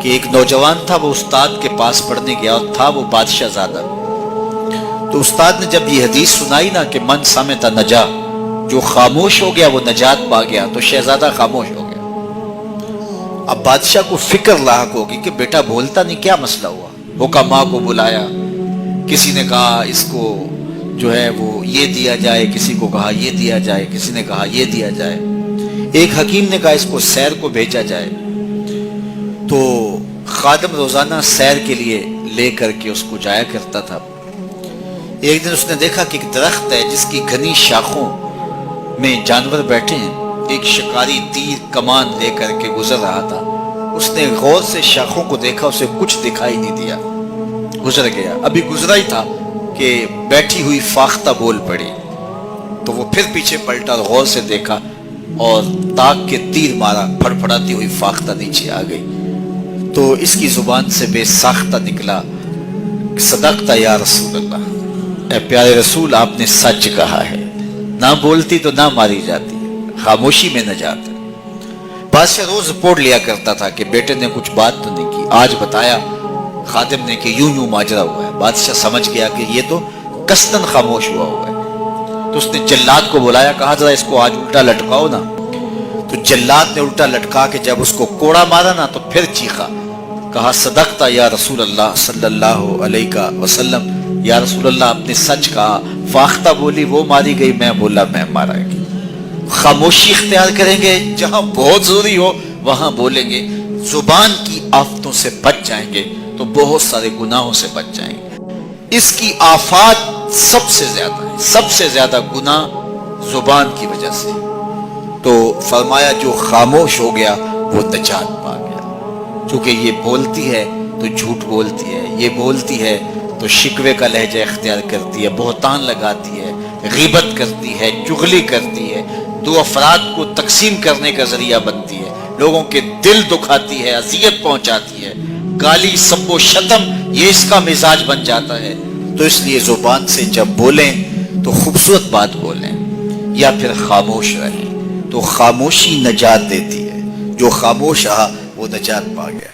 کہ ایک نوجوان تھا، وہ استاد کے پاس پڑھنے گیا اور تھا وہ بادشاہ زادہ. تو استاد نے جب یہ حدیث سنائی نا کہ من سمت نجا، جو خاموش ہو گیا وہ نجات پا گیا، تو شہزادہ خاموش ہو گیا. اب بادشاہ کو فکر لاحق ہوگی کہ بیٹا بولتا نہیں، کیا مسئلہ ہوا. حکماء کو بلایا، کسی نے کہا اس کو جو ہے وہ یہ دیا جائے، کسی کو کہا یہ دیا جائے، کسی نے کہا یہ دیا جائے. ایک حکیم نے کہا اس کو سیر کو بھیجا جائے. تو خادم روزانہ سیر کے لیے لے کر کے اس کو جایا کرتا تھا. ایک دن اس نے دیکھا کہ ایک درخت ہے جس کی گھنی شاخوں میں جانور بیٹھے ہیں. ایک شکاری تیر کمان لے کر کے گزر رہا تھا. اس نے غور سے شاخوں کو دیکھا، اسے کچھ دکھائی نہیں دیا، گزر گیا. ابھی گزرا ہی تھا کہ بیٹھی ہوئی فاختہ بول پڑی. تو وہ پھر پیچھے پلٹا اور غور سے دیکھا اور تاک کے تیر مارا، پھڑ پھڑاتی ہوئی فاختہ نیچے آ گئی. تو اس کی زبان سے بے ساختہ نکلا، صدقت یا رسول اللہ، اے پیارے رسول آپ نے سچ کہا ہے. نہ بولتی تو نہ ماری جاتی، خاموشی میں نجات ہے. بادشاہ روز رپورٹ لیا کرتا تھا کہ بیٹے نے کچھ بات تو نہیں کی. آج بتایا خادم نے کہ یوں یوں ماجرا ہوا ہے. بادشاہ سمجھ گیا کہ یہ تو قصداً خاموش ہوا ہے. تو اس نے جلاد کو بلایا، کہا ذرا اس کو آج الٹا لٹکاؤ نا. تو جلاد نے الٹا لٹکا کے جب اس کو کوڑا مارا نا تو پھر چیخا، کہا صدقتا یا رسول اللہ صلی اللہ علیہ وسلم، یا رسول اللہ آپ نے سچ کہا. فاختہ بولی وہ ماری گئی، میں بولا میں مارا گئی. خاموشی اختیار کریں گے، جہاں بہت ضروری ہو وہاں بولیں گے. زبان کی آفتوں سے بچ جائیں گے تو بہت سارے گناہوں سے بچ جائیں گے. اس کی آفات سب سے زیادہ ہے، سب سے زیادہ گناہ زبان کی وجہ سے. تو فرمایا جو خاموش ہو گیا وہ نجات پا گیا. چونکہ یہ بولتی ہے تو جھوٹ بولتی ہے، یہ بولتی ہے تو شکوے کا لہجہ اختیار کرتی ہے، بہتان لگاتی ہے، غیبت کرتی ہے، چغلی کرتی ہے، دو افراد کو تقسیم کرنے کا ذریعہ بنتی ہے، لوگوں کے دل دکھاتی ہے، اذیت پہنچاتی ہے، گالی سب و شتم یہ اس کا مزاج بن جاتا ہے. تو اس لیے زبان سے جب بولیں تو خوبصورت بات بولیں یا پھر خاموش رہیں. تو خاموشی نجات دیتی ہے، جو خاموش رہا وہ نجات پا گیا.